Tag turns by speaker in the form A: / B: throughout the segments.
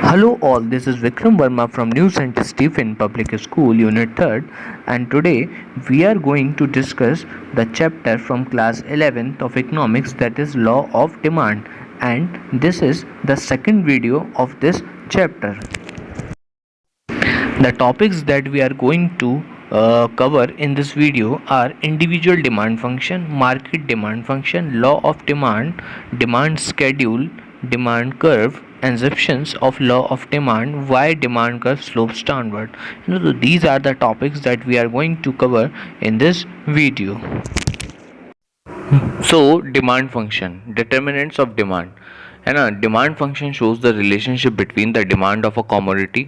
A: Hello all, this is Vikram Verma from New St. Stephen Public School Unit 3rd, and today we are going to discuss the chapter from class 11th of economics, that is law of demand, and this is the second video of this chapter. The topics that we are going to cover in this video are individual demand function, market demand function, law of demand, demand schedule, demand curve, assumptions of law of demand, why demand curve slopes downward. So these are the topics that we are going to cover in this video. So demand function, determinants of demand, है ना. Demand function shows the relationship between the demand of a commodity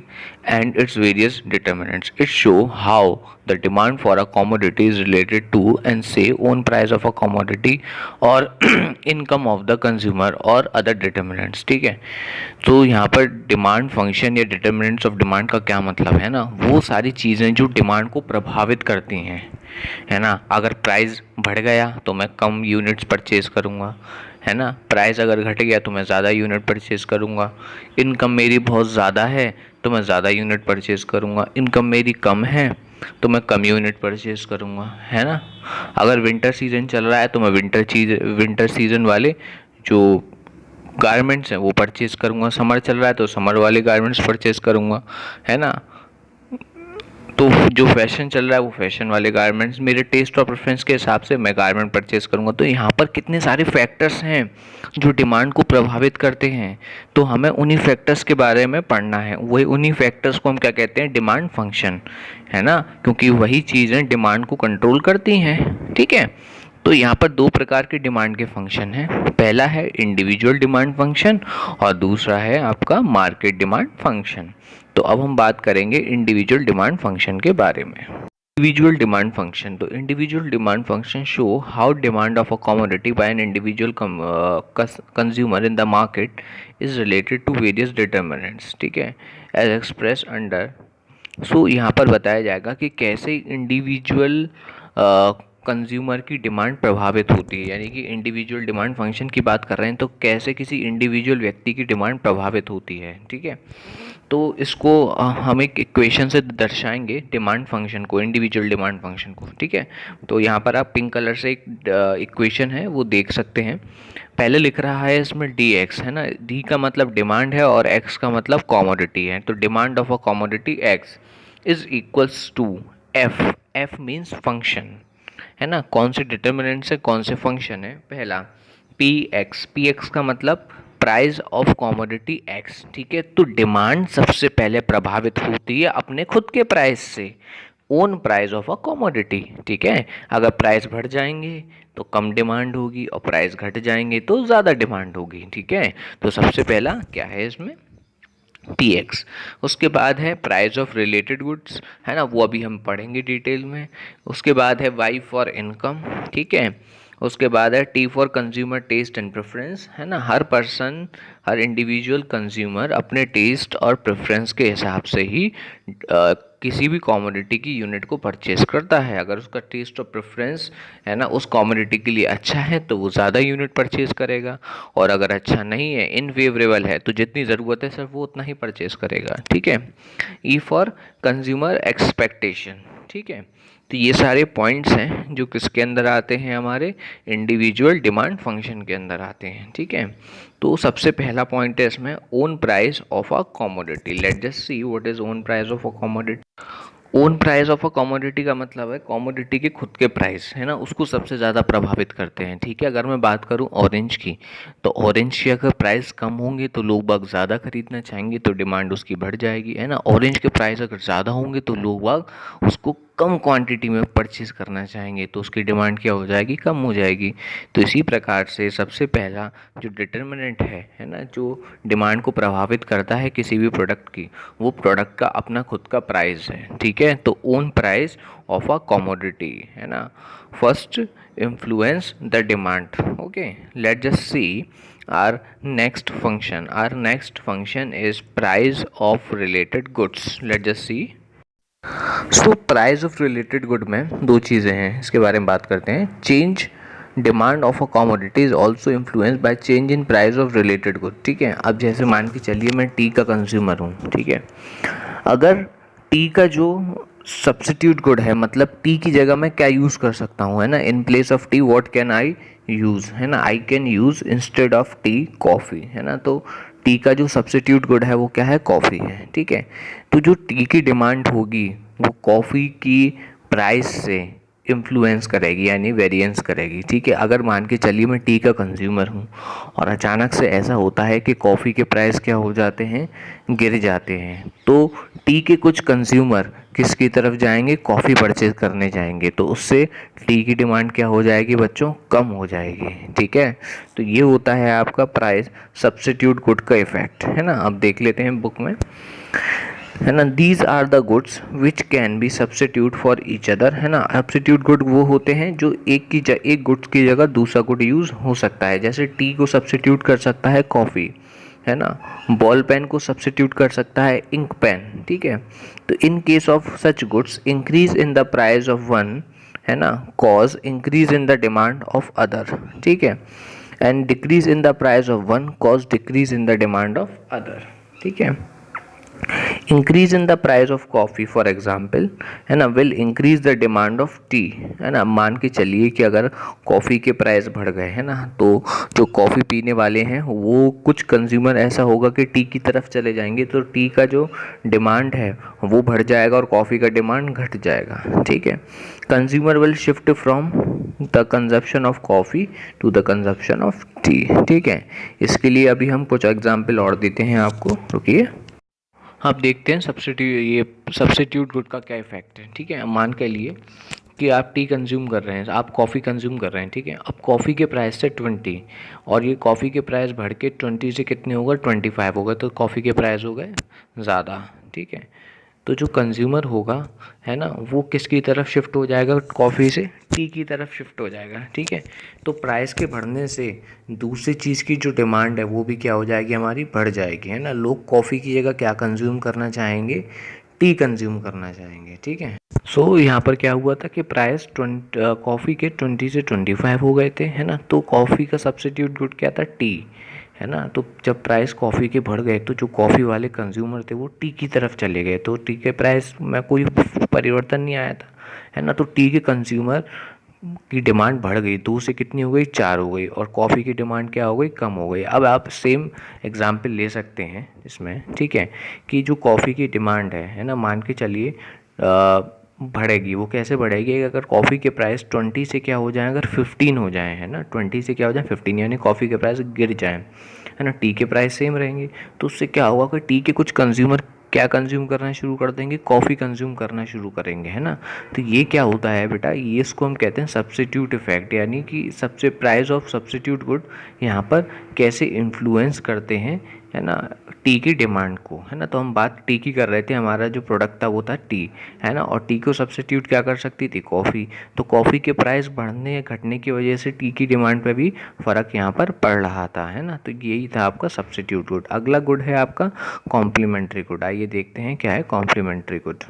A: and its various determinants. It show how the demand for a commodity is related to and से own price of a commodity और income of the consumer और other determinants. ठीक है, तो यहाँ पर demand function या determinants of demand का क्या मतलब है ना, वो सारी चीज़ें जो डिमांड को प्रभावित करती हैं, है ना. अगर प्राइस बढ़ गया तो मैं कम यूनिट्स परचेज करूँगा, है ना. प्राइस अगर घट गया तो मैं ज़्यादा यूनिट परचेज करूँगा. इनकम मेरी बहुत ज़्यादा है तो मैं ज़्यादा यूनिट परचेज करूँगा. इनकम मेरी कम है तो मैं कम यूनिट परचेज करूँगा, है ना. अगर विंटर सीजन चल रहा है तो मैं विंटर सीजन वाले जो गारमेंट्स हैं वो परचेज करूँगा. समर चल रहा है तो समर वाले गारमेंट्स परचेज करूँगा, है ना. तो जो फैशन चल रहा है वो फैशन वाले गारमेंट्स, मेरे टेस्ट और प्रेफरेंस के हिसाब से मैं गारमेंट परचेज़ करूँगा. तो यहाँ पर कितने सारे फैक्टर्स हैं जो डिमांड को प्रभावित करते हैं, तो हमें उन्हीं फैक्टर्स के बारे में पढ़ना है. वही उन्हीं फैक्टर्स को हम क्या कहते हैं, डिमांड फंक्शन, है ना, क्योंकि वही चीज़ें डिमांड को कंट्रोल करती हैं. ठीक है, तो यहाँ पर दो प्रकार के डिमांड के फंक्शन हैं. पहला है इंडिविजुअल डिमांड फंक्शन और दूसरा है आपका मार्केट डिमांड फंक्शन. तो अब हम बात करेंगे इंडिविजुअल डिमांड फंक्शन के बारे में. इंडिविजुअल डिमांड फंक्शन, तो individual demand function show how demand of a commodity by an individual consumer in the market is related to various determinants. ठीक है, एज एक्सप्रेस अंडर. सो यहाँ पर बताया जाएगा कि कैसे इंडिविजुअल कंज्यूमर की डिमांड प्रभावित होती है, यानी कि इंडिविजुअल डिमांड फंक्शन की बात कर रहे हैं तो कैसे किसी इंडिविजुअल व्यक्ति की डिमांड प्रभावित होती है. ठीक है, तो इसको हम एक इक्वेशन से दर्शाएंगे डिमांड फंक्शन को, इंडिविजुअल डिमांड फंक्शन को. ठीक है, तो यहाँ पर आप पिंक कलर से एक इक्वेशन है वो देख सकते हैं. पहले लिख रहा है इसमें डी एक्स, है ना. डी का मतलब डिमांड है और एक्स का मतलब कमोडिटी है. तो demand of a commodity X is equals to F. F means function, है ना. कौन से डिटर्मिनेंट से कौन से फंक्शन है. पहला पी एक्स. पी एक्स का मतलब प्राइस ऑफ कमोडिटी एक्स. ठीक है, तो डिमांड सबसे पहले प्रभावित होती है अपने खुद के प्राइस से, own price of a commodity. ठीक है, अगर प्राइस बढ़ जाएंगे तो कम डिमांड होगी और प्राइस घट जाएंगे तो ज़्यादा डिमांड होगी. ठीक है, तो सबसे पहला क्या है इसमें, पी एक्स. उसके बाद है प्राइस ऑफ रिलेटेड गुड्स, है ना, वो अभी हम पढ़ेंगे डिटेल में. उसके बाद है वाई फॉर इनकम. ठीक है, उसके बाद है T for consumer taste and preference, है ना. हर पर्सन, हर इंडिविजुअल कंज्यूमर अपने टेस्ट और प्रेफरेंस के हिसाब से ही किसी भी कमोडिटी की यूनिट को परचेज करता है. अगर उसका टेस्ट और प्रेफरेंस, है ना, उस कमोडिटी के लिए अच्छा है तो वो ज़्यादा यूनिट परचेज करेगा, और अगर अच्छा नहीं है, इनफेवरेबल है, तो जितनी ज़रूरत है सिर्फ वो उतना ही परचेज करेगा. ठीक है, ई फॉर कंज्यूमर एक्सपेक्टेशन. ठीक है, तो ये सारे पॉइंट्स हैं जो किसके अंदर आते हैं, हमारे इंडिविजुअल डिमांड फंक्शन के अंदर आते हैं. ठीक है, तो सबसे पहला पॉइंट है इसमें own price of a commodity. Let just see what is own price of a commodity. Own price of a commodity का मतलब है कमोडिटी के खुद के प्राइस, है ना, उसको सबसे ज़्यादा प्रभावित करते हैं. ठीक है, अगर मैं बात करूं ऑरेंज की, तो ऑरेंज के अगर प्राइस कम होंगे तो लोग बाग ज़्यादा खरीदना चाहेंगे तो डिमांड उसकी बढ़ जाएगी, है ना. ऑरेंज के प्राइस अगर ज़्यादा होंगे तो लोग बाग उसको कम क्वांटिटी में परचेज करना चाहेंगे तो उसकी डिमांड क्या हो जाएगी, कम हो जाएगी. तो इसी प्रकार से सबसे पहला जो डिटर्मिनेंट है ना, जो डिमांड को प्रभावित करता है किसी भी प्रोडक्ट की, वो प्रोडक्ट का अपना खुद का प्राइस है. ठीक है, तो own price of a commodity, है ना, first influence the demand. Okay, let just see our next function is price of related goods. let's just see. So price of related good में दो चीज़ें हैं, इसके बारे में बात करते हैं. Change demand of a commodity is also influence by change in price of related good. ठीक है, अब जैसे मान के चलिए मैं टी का कंज्यूमर हूँ, ठीक है, अगर टी का जो सब्स्टिट्यूट गुड है, मतलब टी की जगह मैं क्या यूज़ कर सकता हूँ, है ना, in place of T what can I use, है ना, I can use instead of tea coffee, है ना। तो टी का जो सब्स्टिट्यूट गुड है वो क्या है, कॉफ़ी है। ठीक है, तो जो टी की डिमांड होगी वो कॉफ़ी की प्राइस से इन्फ्लुएंस करेगी, यानी वेरिएंस करेगी। ठीक है, अगर मान के चलिए मैं टी का कंज्यूमर हूँ और अचानक से ऐसा होता है कि कॉफ़ी के प्राइस क्या हो जाते हैं, गिर जाते हैं, तो टी के कुछ कंज्यूमर किसकी तरफ जाएंगे, कॉफ़ी परचेज करने जाएंगे, तो उससे टी की डिमांड क्या हो जाएगी बच्चों, कम हो जाएगी। ठीक है, तो ये होता है आपका प्राइस सब्स्टिट्यूट गुड का इफेक्ट, है ना। अब देख लेते हैं बुक में, है ना, these are the goods which can be substitute for each other, है ना। सब्स्टिट्यूट गुड वो होते हैं जो एक गुड्स की जगह दूसरा गुड यूज़ हो सकता है। जैसे टी को सब्स्टिट्यूट कर सकता है कॉफ़ी, है ना, बॉल पेन को सब्स्टिट्यूट कर सकता है इंक पेन। ठीक है, तो इन case of such goods increase in the price of one, है ना, cause increase in the demand of other. ठीक है, and decrease in the price of one cause decrease in the demand of other. ठीक है, increase in the price of coffee for example, है ना, will increase the demand of T, है ना। मान के चलिए कि अगर कॉफ़ी के प्राइस बढ़ गए, है ना, तो जो कॉफ़ी पीने वाले हैं वो कुछ कंज्यूमर ऐसा होगा कि टी की तरफ चले जाएंगे, तो टी का जो डिमांड है वो बढ़ जाएगा और कॉफ़ी का डिमांड घट जाएगा। ठीक है, consumer will shift from the consumption of coffee to the consumption of tea. ठीक है, इसके लिए अभी हम कुछ एग्जाम्पल और देते हैं आपको, रुकिए। आप देखते हैं सब्स्टिट्यूट गुड का क्या इफेक्ट है। ठीक है, मान के लिए कि आप टी कंज्यूम कर रहे हैं, आप कॉफ़ी कंज्यूम कर रहे हैं, ठीक है, अब कॉफ़ी के प्राइस से 20 और ये कॉफ़ी के प्राइस बढ़ के 20 से कितने हो गए, 25 हो गए, तो कॉफ़ी के प्राइस हो गए ज़्यादा। ठीक है, तो जो कंज्यूमर होगा, है ना, वो किसकी तरफ शिफ्ट हो जाएगा, कॉफ़ी से टी की तरफ शिफ्ट हो जाएगा। ठीक है, तो प्राइस के बढ़ने से दूसरी चीज़ की जो डिमांड है वो भी क्या हो जाएगी, हमारी बढ़ जाएगी, है ना। लोग कॉफ़ी की जगह क्या कंज्यूम करना चाहेंगे, टी कंज्यूम करना चाहेंगे। ठीक है, सो यहाँ पर क्या हुआ था कि प्राइस कॉफ़ी के 20 से 25 हो गए थे, है ना, तो कॉफ़ी का सब्स्टिट्यूट गुड क्या था, टी, है ना। तो जब प्राइस कॉफ़ी के बढ़ गए तो जो कॉफ़ी वाले कंज्यूमर थे वो टी की तरफ चले गए, तो टी के प्राइस में कोई परिवर्तन नहीं आया था, है ना। तो टी के कंज्यूमर की डिमांड बढ़ गई, 2 से कितनी हो गई, 4 हो गई, और कॉफ़ी की डिमांड क्या हो गई, कम हो गई। अब आप सेम एग्जांपल ले सकते हैं इसमें, ठीक है, कि जो कॉफ़ी की डिमांड है ना, मान के चलिए बढ़ेगी। वो कैसे बढ़ेगी, अगर कॉफ़ी के प्राइस 20 से क्या हो जाए, अगर 15 हो जाए, है ना, 20 से क्या हो जाए 15, यानी कॉफ़ी के प्राइस गिर जाएँ, है ना, टी के प्राइस सेम रहेंगे, तो उससे क्या होगा कि टी के कुछ कंज्यूमर क्या कंज्यूम करना शुरू कर देंगे, कॉफ़ी कंज्यूम करना शुरू करेंगे, है ना। तो ये क्या होता है बेटा, ये इसको हम कहते हैं सब्स्टिट्यूट इफेक्ट, यानी कि सबसे प्राइस ऑफ सब्स्टिट्यूट गुड यहाँ पर कैसे इन्फ्लुएंस करते हैं, है ना, टी की डिमांड को, है ना। तो हम बात टी की कर रहे थे, हमारा जो प्रोडक्ट था वो था टी, है ना, और टी को सब्स्टिट्यूट क्या कर सकती थी, कॉफ़ी। तो कॉफ़ी के प्राइस बढ़ने या घटने की वजह से टी की डिमांड पे भी फ़र्क यहाँ पर पड़ रहा था, है ना। तो यही था आपका सब्स्टिट्यूट गुड। अगला गुड है आपका कॉम्प्लीमेंट्री गुड। आइए देखते हैं क्या है complementary good.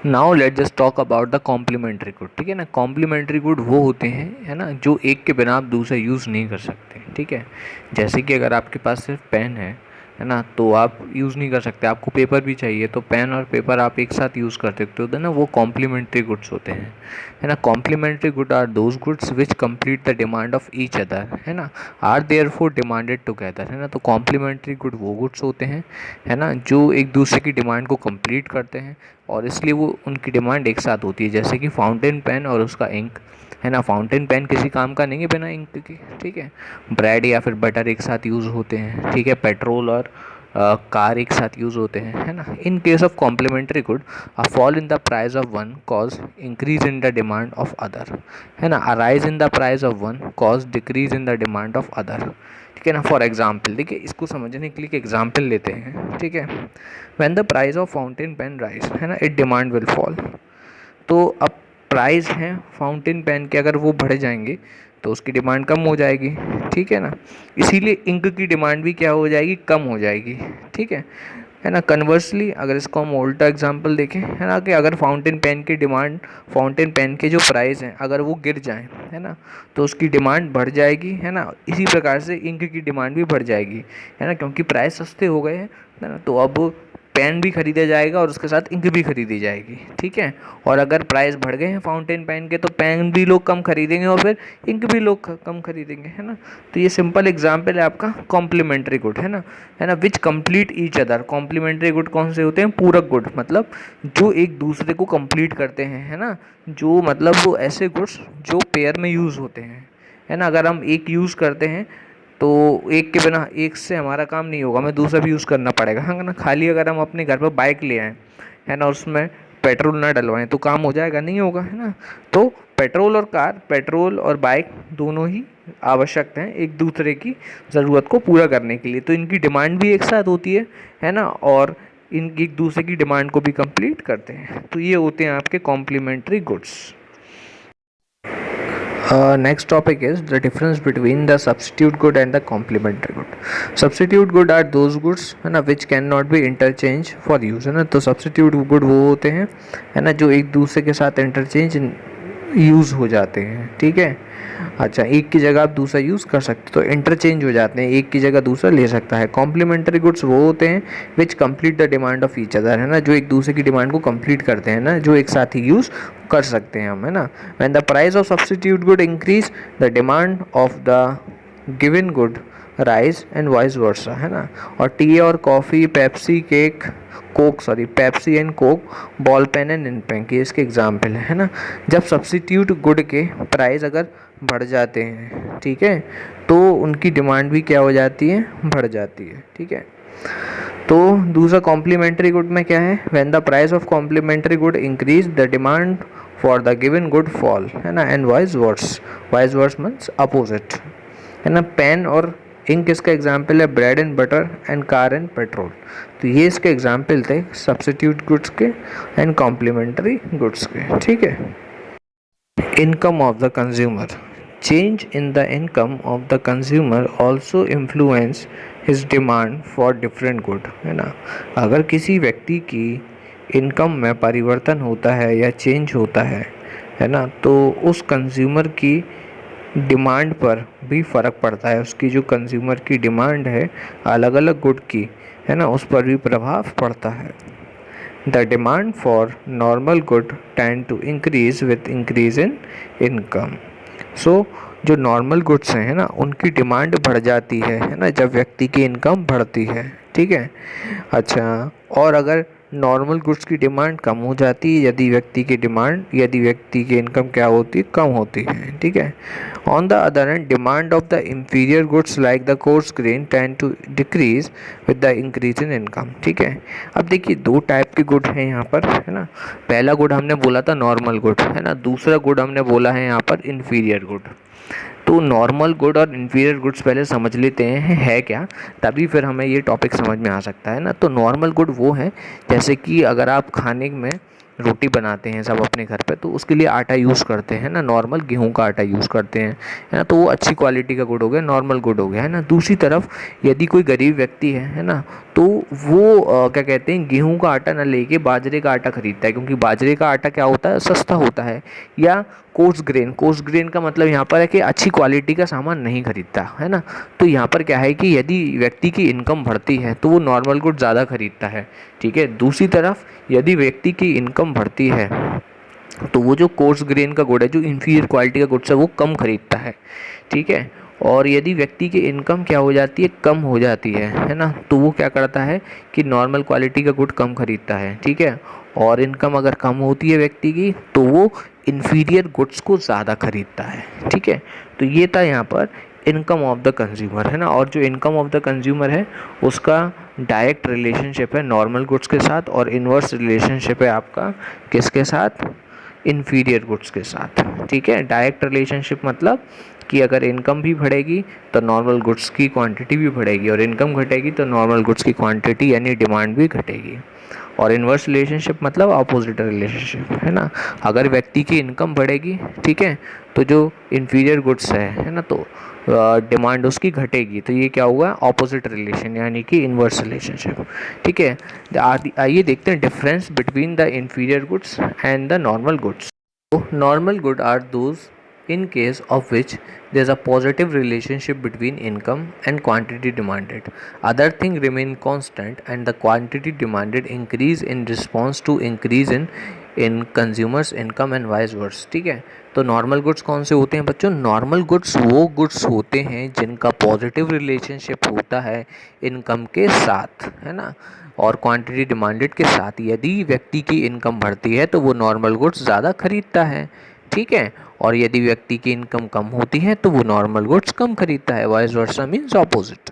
A: Now let just talk about the complementary good. ठीक है ना, कॉम्प्लीमेंट्री गुड वो होते हैं, है ना, जो एक के बिना आप दूसरा यूज़ नहीं कर सकते। ठीक है, जैसे कि अगर आपके पास सिर्फ पेन है ना, तो आप यूज़ नहीं कर सकते, आपको पेपर भी चाहिए, तो पेन और पेपर आप एक साथ यूज़ कर सकते हो ना, वो कॉम्प्लीमेंट्री गुड्स होते हैं, है ना। Complementary good are those goods which complete the demand of each other, है ना, आर देयरफॉर डिमांडेड टुगेदर, है ना। तो कॉम्प्लीमेंट्री गुड वो गुड्स होते हैं, है ना, जो एक दूसरे की डिमांड को कंप्लीट करते हैं और इसलिए वो उनकी डिमांड एक साथ होती है। जैसे कि फाउंटेन पेन और उसका इंक, है ना, फाउंटेन पेन किसी काम का नहीं है बिना इंक के। ठीक है, ब्रेड या फिर बटर एक साथ यूज़ होते हैं। ठीक है, पेट्रोल और कार एक साथ यूज़ होते हैं, है ना। In case of complementary good a fall in the price of one cause increase in the demand of other, है ना, a rise in the price of one cause decrease in the demand of other. ठीक है ना, for example, देखिए इसको समझने के लिए एक एग्जाम्पल लेते हैं। ठीक है, when the price of fountain pen rise, है ना, इट डिमांड विल फॉल। तो अब प्राइस हैं फाउंटेन पेन के, अगर वो बढ़ जाएंगे तो उसकी डिमांड कम हो जाएगी। ठीक है ना, इसीलिए इंक की डिमांड भी क्या हो जाएगी, कम हो जाएगी। ठीक है, है ना। कन्वर्सली अगर इसको हम उल्टा एग्जांपल देखें, है ना, कि अगर फाउंटेन पेन की डिमांड, फाउंटेन पेन के जो प्राइस हैं अगर वो गिर जाएं, है ना, तो उसकी डिमांड बढ़ जाएगी, है ना। इसी प्रकार से इंक की डिमांड भी बढ़ जाएगी, है ना, क्योंकि प्राइस सस्ते हो गए हैं, है ना। तो अब पेन भी खरीदा जाएगा और उसके साथ इंक भी खरीदी जाएगी, ठीक है। और अगर प्राइस बढ़ गए हैं फाउंटेन पेन के तो पेन भी लोग कम खरीदेंगे और फिर इंक भी लोग कम खरीदेंगे, है ना। तो ये सिंपल एग्जांपल है आपका कॉम्प्लीमेंट्री गुड, है ना, which complete each other. Complementary good कौन से होते हैं? पूरक गुड, मतलब जो एक दूसरे को कंप्लीट करते हैं, है ना, जो मतलब वो ऐसे गुड्स जो पेयर में यूज़ होते हैं, है ना। अगर हम एक यूज़ करते हैं तो एक के बिना, एक से हमारा काम नहीं होगा, हमें दूसरा भी यूज़ करना पड़ेगा, है ना। खाली अगर हम अपने घर पर बाइक ले आएँ, है ना, उसमें पेट्रोल ना डलवाएं तो काम हो जाएगा? नहीं होगा, है ना। तो पेट्रोल और बाइक दोनों ही आवश्यक हैं एक दूसरे की ज़रूरत को पूरा करने के लिए। तो इनकी डिमांड भी एक साथ होती है ना, और इन एक दूसरे की डिमांड को भी कंप्लीट करते हैं। तो ये होते हैं आपके complementary goods. Next topic is the difference between the substitute good and the complementary good. Substitute good are those goods, है ना, which cannot be interchanged for use, है ना। तो substitute good वो होते हैं, है ना, जो एक दूसरे के साथ इंटरचेंज यूज़ हो जाते हैं, ठीक है। अच्छा, एक की जगह आप दूसरा यूज़ कर सकते, तो इंटरचेंज हो जाते हैं, एक की जगह दूसरा ले सकता है। कॉम्प्लीमेंट्री गुड्स वो होते हैं विच complete the demand of each other, है ना, जो एक दूसरे की डिमांड को कंप्लीट करते हैं ना, जो एक साथ ही यूज़ कर सकते हैं हम, है ना। When the price of substitute good increase the demand of the given good rise and vice versa, है ना। और टी और coffee, Pepsi and Coke, ball pen and ink pen, ये इसके एग्जाम्पल है ना। जब सब्स्टिट्यूट गुड के प्राइस अगर बढ़ जाते हैं, ठीक है, तो उनकी डिमांड भी क्या हो जाती है? बढ़ जाती है, ठीक है। तो दूसरा कॉम्प्लीमेंट्री गुड में क्या है? When the price of complementary good increase the demand for the given good fall, है ना, and vice versa means opposite, है ना। पेन और इंक इसका एग्जाम्पल है, bread and butter and car and petrol. तो ये इसके एग्जाम्पल थे सब्स्टिट्यूट गुड्स के एंड कॉम्प्लीमेंट्री गुड्स के, ठीक है। Income of the consumer, change in the income of the consumer also influence his demand for different good, है ना। अगर किसी व्यक्ति की इनकम में परिवर्तन होता है या चेंज होता है ना, तो उस कंज्यूमर की डिमांड पर भी फ़र्क पड़ता है। उसकी जो कंज्यूमर की डिमांड है अलग अलग गुड की, है ना, उस पर भी प्रभाव पड़ता है। The demand for normal good tend to increase with increase in income. So जो नॉर्मल गुड्स हैं, है ना, उनकी डिमांड बढ़ जाती है ना, जब व्यक्ति की इनकम बढ़ती है, ठीक है। अच्छा, और अगर नॉर्मल गुड्स की डिमांड कम हो जाती है यदि व्यक्ति की इनकम क्या होती है? कम होती है, ठीक है। On the other hand, demand of the inferior goods like the coarse grain tend to decrease with the increase in income, ठीक है। अब देखिए दो टाइप के गुड हैं यहाँ पर, है ना। पहला गुड हमने बोला था नॉर्मल गुड, है ना, दूसरा गुड हमने बोला है यहाँ पर इंफीरियर गुड। तो नॉर्मल गुड और इन्फीरियर गुड्स पहले समझ लेते हैं है क्या, तभी फिर हमें ये टॉपिक समझ में आ सकता है ना। तो नॉर्मल गुड वो है जैसे कि अगर आप खाने में रोटी बनाते हैं सब अपने घर पे, तो उसके लिए आटा यूज़ करते हैं ना, नॉर्मल गेहूं का आटा यूज़ करते हैं, है ना। तो वो अच्छी क्वालिटी का गुड हो गया, नॉर्मल गुड हो गया, है ना। दूसरी तरफ यदि कोई गरीब व्यक्ति है ना, तो वो क्या कहते हैं, गेहूं का आटा ना लेके बाजरे का आटा खरीदता है, क्योंकि बाजरे का आटा क्या होता है? सस्ता होता है। या कोर्स ग्रेन का मतलब यहाँ पर है कि अच्छी क्वालिटी का सामान नहीं खरीदता, है ना। तो यहाँ पर क्या है कि यदि व्यक्ति की इनकम बढ़ती है तो वो नॉर्मल गुड ज़्यादा खरीदता है, ठीक है। दूसरी तरफ यदि व्यक्ति की इनकम बढ़ती है तो वो जो कोर्स ग्रेन का गुड है, जो इन्फीरियर क्वालिटी का गुड्स है, वो कम खरीदता है, ठीक है। और यदि व्यक्ति की इनकम क्या हो जाती है? कम हो जाती है ना, तो वो क्या करता है कि नॉर्मल क्वालिटी का गुड कम खरीदता है, ठीक है। और इनकम अगर कम होती है व्यक्ति की तो वो इन्फीरियर गुड्स को ज़्यादा खरीदता है, ठीक है। तो ये था यहाँ पर इनकम ऑफ द कंज्यूमर, है ना। और जो इनकम ऑफ द कंज्यूमर है उसका डायरेक्ट रिलेशनशिप है नॉर्मल गुड्स के साथ, और इन्वर्स रिलेशनशिप है आपका किसके साथ? इन्फीरियर गुड्स के साथ, ठीक है। डायरेक्ट रिलेशनशिप मतलब कि अगर इनकम भी बढ़ेगी तो नॉर्मल गुड्स की क्वांटिटी भी बढ़ेगी, और इनकम घटेगी तो नॉर्मल गुड्स की क्वांटिटी यानी डिमांड भी घटेगी। और इन्वर्स रिलेशनशिप मतलब अपोजिट रिलेशनशिप, है ना। अगर व्यक्ति की इनकम बढ़ेगी, ठीक है, तो जो इन्फीरियर गुड्स है ना, तो डिमांड उसकी घटेगी, तो ये क्या हुआ, ऑपोजिट रिलेशन यानी कि इन्वर्स रिलेशनशिप। ठीक है, आइए देखते हैं difference between the inferior goods and the normal goods. Normal good are those in case of which there is a positive relationship between income and quantity demanded. Other things remain constant and the quantity demanded increase in response to increase in consumers income and vice versa। ठीक है, तो normal goods कौन से होते हैं बच्चों? Normal goods वो goods होते हैं जिनका पॉजिटिव रिलेशनशिप होता है इनकम के साथ, है ना, और क्वांटिटी डिमांडेड के साथ। यदि व्यक्ति की इनकम बढ़ती है तो वो नॉर्मल गुड्स ज़्यादा खरीदता है, ठीक है, और यदि व्यक्ति की इनकम कम होती है तो वो नॉर्मल गुड्स कम खरीदता है। Vice versa means opposite.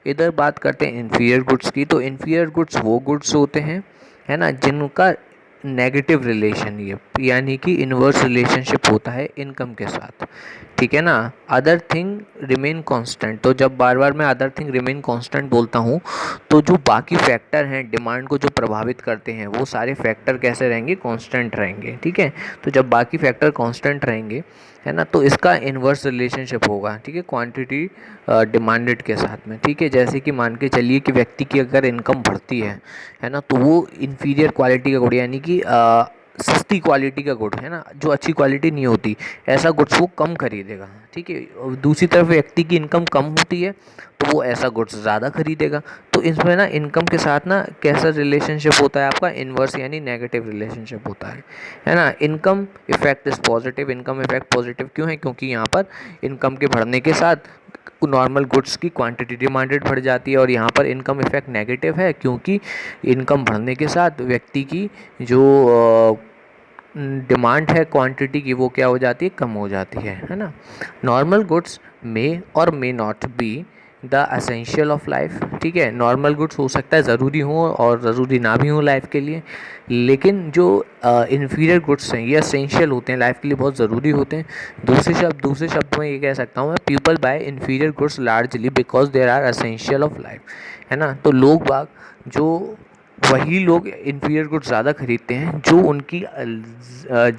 A: इधर बात करते हैं इन्फीरियर गुड्स की, तो इन्फीरियर गुड्स वो गुड्स होते हैं, है ना, जिनका नेगेटिव रिलेशन ये यानी कि इन्वर्स रिलेशनशिप होता है इनकम के साथ। ठीक है ना, अदर थिंग रिमेन कांस्टेंट। तो जब बार बार मैं अदर थिंग रिमेन कांस्टेंट बोलता हूँ तो जो बाकी फैक्टर हैं डिमांड को जो प्रभावित करते हैं वो सारे फैक्टर कैसे रहेंगे? कांस्टेंट रहेंगे। ठीक है, तो जब बाकी फैक्टर कांस्टेंट रहेंगे, है ना, तो इसका इन्वर्स रिलेशनशिप होगा, ठीक है, क्वांटिटी डिमांडेड के साथ में। ठीक है, जैसे कि मान के चलिए कि व्यक्ति की अगर इनकम बढ़ती है ना, तो वो इन्फीरियर क्वालिटी का गुड यानी कि सस्ती क्वालिटी का गुड, है ना, जो अच्छी क्वालिटी नहीं होती, ऐसा गुड्स वो कम खरीदेगा। ठीक है, और दूसरी तरफ व्यक्ति की इनकम कम होती है तो वो ऐसा गुड्स ज़्यादा खरीदेगा। तो इसमें ना इनकम के साथ ना कैसा रिलेशनशिप होता है आपका? इन्वर्स यानी नेगेटिव रिलेशनशिप होता है ना। Income effect is positive. Income effect positive क्यों है? क्योंकि यहाँ पर इनकम के बढ़ने के साथ नॉर्मल गुड्स की क्वांटिटी डिमांडेड बढ़ जाती है, और यहाँ पर इनकम इफेक्ट नेगेटिव है क्योंकि इनकम बढ़ने के साथ व्यक्ति की जो डिमांड है क्वांटिटी की वो क्या हो जाती है? कम हो जाती है ना। नॉर्मल गुड्स मे और may not be the essential of life. ठीक है, नॉर्मल गुड्स हो सकता है ज़रूरी हो और ज़रूरी ना भी हो लाइफ के लिए, लेकिन जो इन्फीरियर गुड्स हैं ये एसेंशियल होते हैं, लाइफ के लिए बहुत ज़रूरी होते हैं। दूसरे शब्द में ये कह सकता हूँ मैं, people buy inferior goods largely because there are essential of life, है ना। तो लोग बाग जो वही लोग इन्फीरियर गुड्स ज़्यादा खरीदते हैं जो उनकी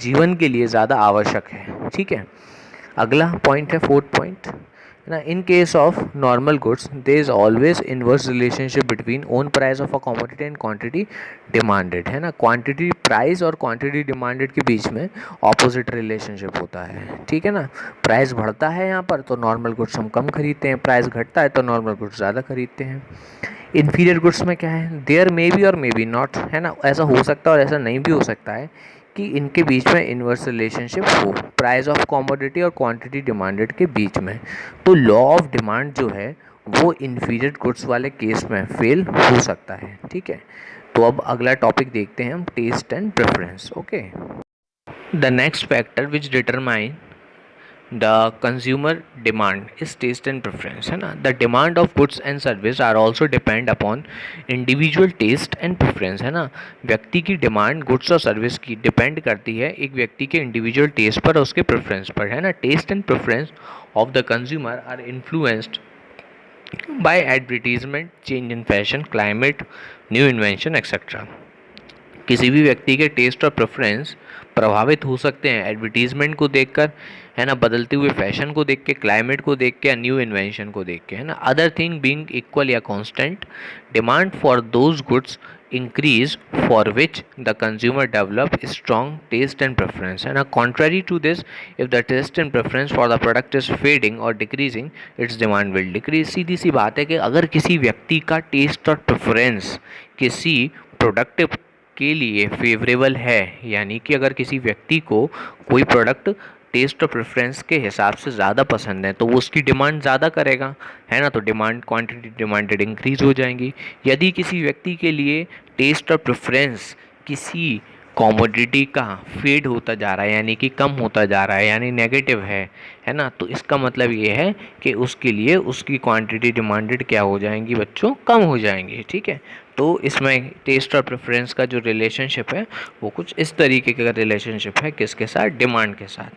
A: जीवन के लिए ज़्यादा आवश्यक है। ठीक है, अगला पॉइंट है फोर्थ पॉइंट, है ना। In case of normal goods there is always inverse relationship between own price of a commodity and quantity demanded, है ना। क्वांटिटी प्राइस और क्वांटिटी डिमांडेड के बीच में ऑपोजिट रिलेशनशिप होता है। ठीक है ना, प्राइस बढ़ता है यहाँ पर तो नॉर्मल गुड्स हम कम खरीदते हैं, प्राइस घटता है तो नॉर्मल गुड्स ज़्यादा खरीदते हैं। इन्फीरियर गुड्स में क्या है? देयर मे बी और मे बी नॉट, है ना, ऐसा हो सकता है और ऐसा नहीं भी हो सकता है कि इनके बीच में इन्वर्स रिलेशनशिप हो प्राइस ऑफ कमोडिटी और क्वांटिटी डिमांडेड के बीच में। तो लॉ ऑफ डिमांड जो है वो इन्फीरियर गुड्स वाले केस में फेल हो सकता है। ठीक है, तो अब अगला टॉपिक देखते हैं हम, taste and preference. Okay, the next factor which determine the consumer demand is taste and preference, है ना। the demand of goods and service are also depend upon individual taste and preference, है ना। व्यक्ति की demand goods और service की depend करती है एक व्यक्ति के इंडिविजुअल टेस्ट पर और उसके प्रेफरेंस पर, है ना। Taste and preference of the consumer are influenced by advertisement, change in fashion, climate, new invention etcetera. किसी भी व्यक्ति के टेस्ट और प्रेफरेंस प्रभावित हो सकते हैं एडवर्टीजमेंट को देखकर, है ना, बदलते हुए फैशन को देख के, क्लाइमेट को देख के, या न्यू इन्वेंशन को देख के, है ना। अदर थिंग बीइंग इक्वल या constant, demand for those goods increase for which the consumer develop strong taste and preference, है ना। Contrary to this, if the taste and preference for the product is fading और decreasing, its demand will decrease. सीधी सी बात है कि अगर किसी व्यक्ति का टेस्ट और प्रेफरेंस किसी प्रोडक्ट के लिए फेवरेबल है, यानी कि अगर किसी व्यक्ति को कोई प्रोडक्ट टेस्ट और प्रेफरेंस के हिसाब से ज़्यादा पसंद है तो वो उसकी डिमांड ज़्यादा करेगा, है ना। तो डिमांड क्वांटिटी डिमांडेड इंक्रीज हो जाएंगी। यदि किसी व्यक्ति के लिए टेस्ट और प्रेफरेंस किसी कॉमोडिटी का फेड होता जा रहा है यानी कि कम होता जा रहा है यानी नेगेटिव है ना, तो इसका मतलब ये है कि उसके लिए उसकी क्वांटिटी डिमांडेड क्या हो जाएंगी बच्चों? कम हो जाएंगी। ठीक है, तो इसमें टेस्ट और प्रेफरेंस का जो रिलेशनशिप है वो कुछ इस तरीके का रिलेशनशिप है, किसके साथ? डिमांड के साथ,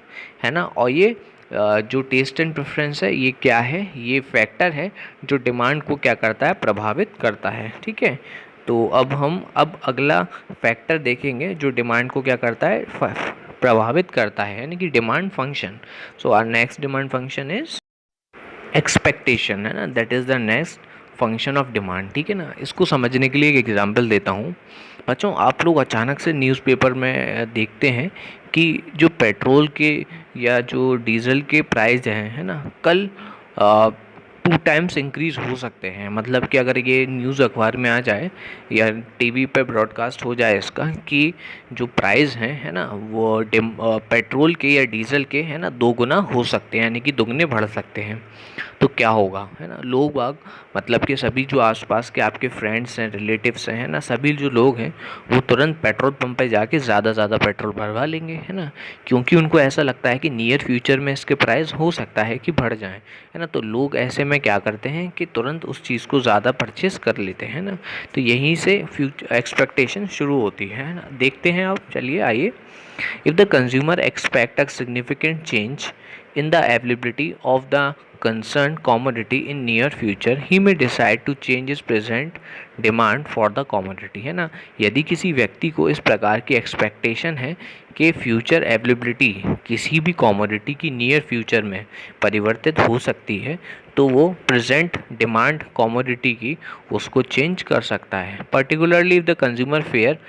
A: है ना। और ये जो टेस्ट एंड प्रेफरेंस है ये क्या है? ये फैक्टर है जो डिमांड को क्या करता है? प्रभावित करता है। ठीक है, तो अब अगला फैक्टर देखेंगे जो डिमांड को क्या करता है? प्रभावित करता है, यानी कि demand function. So our next demand function is expectation है ना, that is the next function of demand. ठीक है ना, इसको समझने के लिए एक एग्जांपल देता हूँ। बच्चों, आप लोग अचानक से न्यूज़पेपर में देखते हैं कि जो पेट्रोल के या जो डीजल के प्राइस हैं, है ना, कल 2 टाइम्स इंक्रीज हो सकते हैं। मतलब कि अगर ये न्यूज़ अखबार में आ जाए या टीवी पे ब्रॉडकास्ट हो जाए इसका कि जो प्राइस हैं, है ना, वो पेट्रोल के या डीजल के, है ना, 2 गुना हो सकते हैं, यानी कि दुगने बढ़ सकते हैं, तो क्या होगा, है ना। लोग बाग, मतलब कि सभी जो आसपास के आपके फ्रेंड्स हैं, रिलेटिव्स हैं, है ना, सभी जो लोग हैं वो तुरंत पेट्रोल पंप पे जाके ज़्यादा पेट्रोल भरवा लेंगे, है ना, क्योंकि उनको ऐसा लगता है कि नियर फ्यूचर में इसके प्राइस हो सकता है कि बढ़ जाएं, है ना। तो लोग ऐसे में क्या करते हैं कि तुरंत उस चीज़ को ज़्यादा परचेस कर लेते हैं ना। तो यहीं से फ्यूचर एक्सपेक्टेशन शुरू होती है ना। देखते हैं अब, चलिए आइए। If the consumer expect a significant change in the availability of the concerned commodity in near future, he may decide to change his present demand for the commodity, है ना। यदि किसी व्यक्ति को इस प्रकार की एक्सपेक्टेशन है कि फ्यूचर अवेलेबिलिटी किसी भी कॉमोडिटी की नियर फ्यूचर में परिवर्तित हो सकती है, तो वो प्रेजेंट डिमांड कॉमोडिटी की उसको चेंज कर सकता है। Particularly if the consumer fair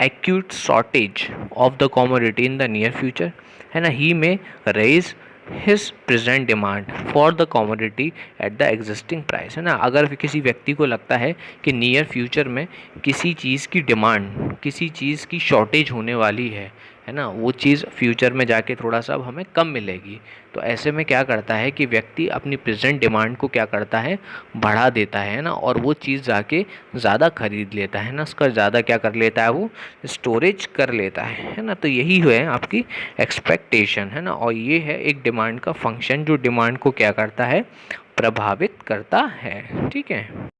A: acute shortage of the commodity in the near future, है ना, he may raise his present demand for the commodity at the existing price, है ना। अगर किसी व्यक्ति को लगता है कि नियर फ्यूचर में किसी चीज़ की डिमांड, किसी चीज़ की शॉर्टेज होने वाली है ना, वो चीज़ फ्यूचर में जाके थोड़ा सा हमें कम मिलेगी, तो ऐसे में क्या करता है कि व्यक्ति अपनी प्रेजेंट डिमांड को क्या करता है, बढ़ा देता है ना, और वो चीज़ जाके ज़्यादा खरीद लेता है ना, उसका ज़्यादा क्या कर लेता है, वो स्टोरेज कर लेता है ना। तो यही है आपकी एक्सपेक्टेशन, है ना, और ये है एक डिमांड का फंक्शन जो डिमांड को क्या करता है, प्रभावित करता है। ठीक है।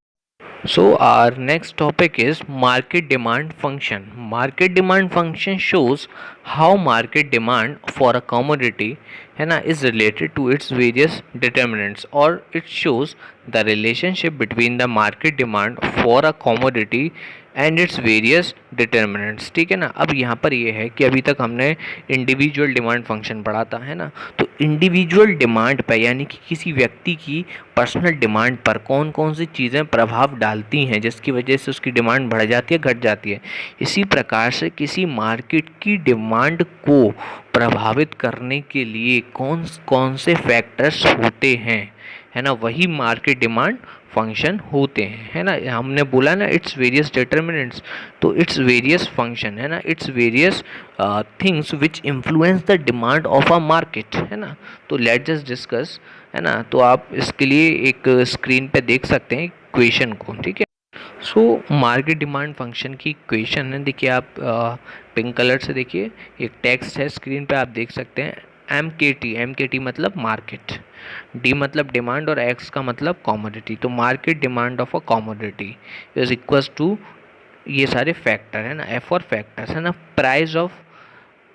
A: So our next topic is market demand function. Market demand function shows how market demand for a commodity, है ना, is related to its various determinants, or it shows the relationship between the market demand for a commodity and its various determinants. ठीक है ना। अब यहाँ पर ये है कि अभी तक हमने इंडिविजुअल डिमांड फंक्शन पढ़ा था, है ना। तो इंडिविजुअल डिमांड पर, यानी कि किसी व्यक्ति की पर्सनल डिमांड पर कौन कौन सी चीज़ें प्रभाव डालती हैं जिसकी वजह से उसकी डिमांड बढ़ जाती है, घट जाती है। इसी प्रकार से किसी मार्केट की डिमांड को प्रभावित करने के लिए कौन कौन से फैक्टर्स होते हैं, है ना, वही मार्केट डिमांड फंक्शन होते हैं, है ना। हमने बोला ना इट्स वेरियस डिटर्मिनेंट्स, तो इट्स वेरियस फंक्शन, है ना, its various things which influence the demand of a market, है ना। तो लेट जस्ट डिस्कस, है ना। तो आप इसके लिए एक स्क्रीन पे देख सकते हैं इक्वेशन को। ठीक है। सो मार्केट डिमांड फंक्शन की इक्वेशन है, देखिए आप पिंक कलर से देखिए, एक टेक्स्ट है स्क्रीन पे, आप देख सकते हैं एम के टी मतलब मार्केट, डी मतलब डिमांड और एक्स का मतलब कॉमोडिटी। तो market demand of a commodity is equals to ये सारे फैक्टर, है ना, एफ और फैक्टर्स, है ना। Price of,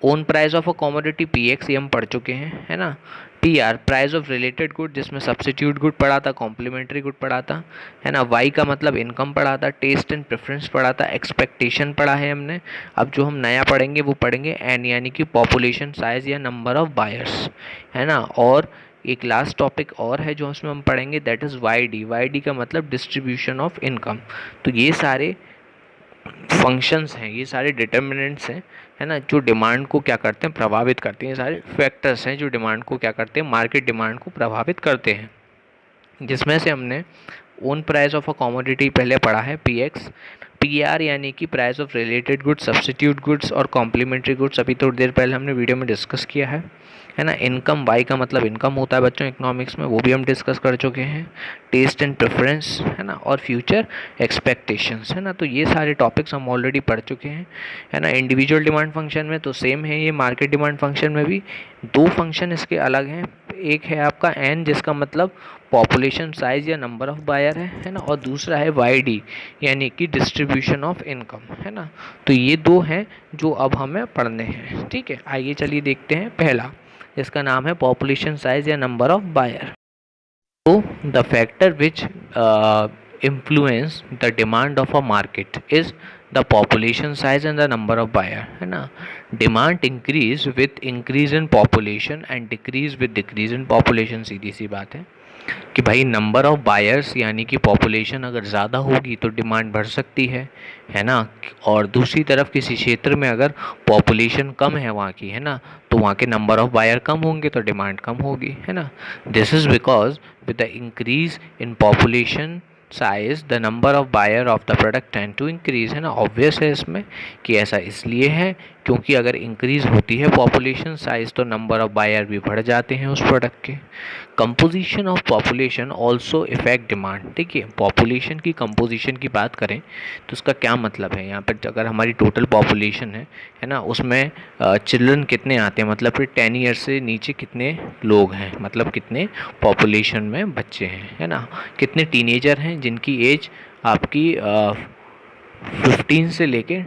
A: own price of a commodity P x, ये हम पढ़ चुके हैं, है ना। P R price of related good, जिसमें सब्सिट्यूट गुड पढ़ा था, कॉम्प्लीमेंट्री गुड पढ़ा था, है ना। वाई का मतलब इनकम पढ़ा था, टेस्ट एंड प्रेफरेंस पढ़ा था, एक्सपेक्टेशन पढ़ा है हमने। अब जो हम नया पढ़ेंगे वो पढ़ेंगे एन, यानी कि पॉपुलेशन साइज या नंबर ऑफ बायर्स, है ना। और एक लास्ट टॉपिक और है जो उसमें हम पढ़ेंगे, that is Y D. Y D का मतलब डिस्ट्रीब्यूशन ऑफ इनकम। तो ये सारे फंक्शंस हैं, ये सारे डिटर्मिनेंट्स हैं, है ना, जो डिमांड को क्या करते हैं, प्रभावित करते हैं। ये सारे फैक्टर्स हैं जो डिमांड को क्या करते हैं, मार्केट डिमांड को प्रभावित करते हैं, जिसमें से हमने own price of a commodity पहले पढ़ा है पी एक्स, पी आर यानी कि price of related goods, substitute goods और कॉम्प्लीमेंट्री गुड्स, अभी थोड़ी देर पहले हमने वीडियो में डिस्कस किया है ना। इनकम, वाई का मतलब इनकम होता है बच्चों इकोनॉमिक्स में, वो भी हम डिस्कस कर चुके हैं। टेस्ट एंड प्रेफरेंस, है ना, और फ्यूचर एक्सपेक्टेशंस, है ना। तो ये सारे टॉपिक्स हम ऑलरेडी पढ़ चुके हैं, है ना। इंडिविजुअल डिमांड फंक्शन में तो सेम है, ये मार्केट डिमांड फंक्शन में भी दो फंक्शन इसके अलग हैं। एक है आपका एन, जिसका मतलब पॉपुलेशन साइज या नंबर ऑफ बायर है ना, और दूसरा है वाई डी, यानी कि डिस्ट्रीब्यूशन ऑफ इनकम, है ना। तो ये दो हैं जो अब हमें पढ़ने हैं। ठीक है, आइए चलिए देखते हैं पहला, जिसका नाम है पॉपुलेशन साइज या नंबर ऑफ बायर। तो the factor which influence the demand of a market is the population size and the number of buyer, है ना। Demand increase with increase in population and decrease with decrease in population, सीधी सी बात है। कि भाई number of buyers यानी कि पॉपुलेशन अगर ज़्यादा होगी तो डिमांड बढ़ सकती है ना। और दूसरी तरफ किसी क्षेत्र में अगर पॉपुलेशन कम है वहाँ की, है ना, तो वहाँ के नंबर ऑफ़ बायर कम होंगे तो डिमांड कम होगी, है ना। This is because with the increase in population size the number of buyer of the product tend to increase, है ना। ऑब्वियस है इसमें कि ऐसा इसलिए है क्योंकि अगर इंक्रीज होती है पॉपुलेशन साइज तो नंबर ऑफ बायर भी बढ़ जाते हैं उस प्रोडक्ट के। Composition of population also effect demand. देखिए पॉपुलेशन की कंपोजिशन की बात करें तो उसका क्या मतलब है, यहाँ पर अगर हमारी टोटल पॉपुलेशन है ना, उसमें चिल्ड्रन कितने आते हैं, मतलब फिर 10 ईयर से नीचे कितने लोग हैं, मतलब कितने पॉपुलेशन में बच्चे हैं, है ना, कितने टीनेजर हैं जिनकी एज आपकी 15 से लेके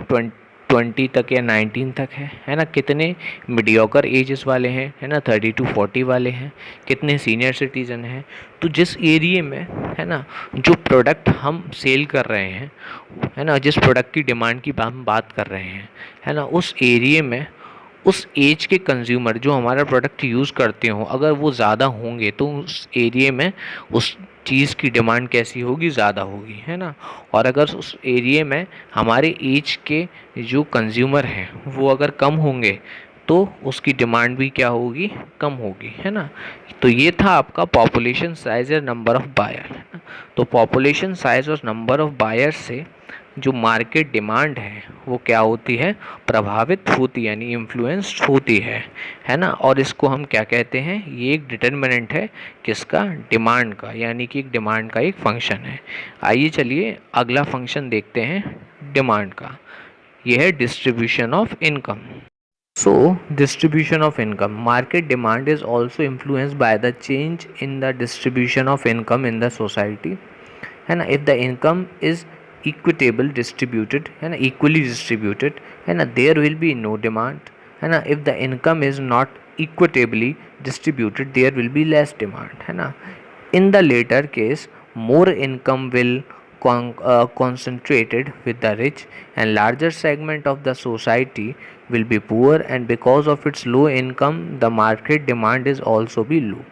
A: 20 तक या 19 तक है ना, कितने मीडियोकर एजेस वाले हैं, है ना, 30 to 40 वाले हैं, कितने सीनियर सिटीज़न हैं। तो जिस एरिए में, है ना, जो प्रोडक्ट हम सेल कर रहे हैं, है ना, जिस प्रोडक्ट की डिमांड की हम बात कर रहे हैं, है ना, उस एरिए में उस एज के कंज्यूमर जो हमारा प्रोडक्ट यूज़ करते हो अगर वो ज़्यादा होंगे तो उस एरिए में उस चीज़ की डिमांड कैसी होगी, ज़्यादा होगी, है ना। और अगर उस एरिए में हमारे एज के जो कंज्यूमर हैं वो अगर कम होंगे तो उसकी डिमांड भी क्या होगी, कम होगी, है ना। तो ये था आपका पॉपुलेशन साइज और नंबर ऑफ़ बायर। तो पॉपुलेशन साइज और नंबर ऑफ़ बायर से जो मार्केट डिमांड है वो क्या होती है, प्रभावित होती, यानी इन्फ्लुएंस्ड होती है ना। और इसको हम क्या कहते हैं, ये एक डिटर्मिनेंट है किसका, डिमांड का, यानी कि एक डिमांड का एक फंक्शन है। आइए चलिए अगला फंक्शन देखते हैं डिमांड का, यह है distribution of income. So, distribution of income. Market demand is also influenced by the change in the distribution of income in the society. है ना, if the income is equitable distributed, है ना, equally distributed, है ना, there will be no demand, है ना। if the income is not equitably distributed there will be less demand, है ना। in the later case more income will concentrated with the rich and larger segment of the society will be poor, and because of its low income the market demand is also be low।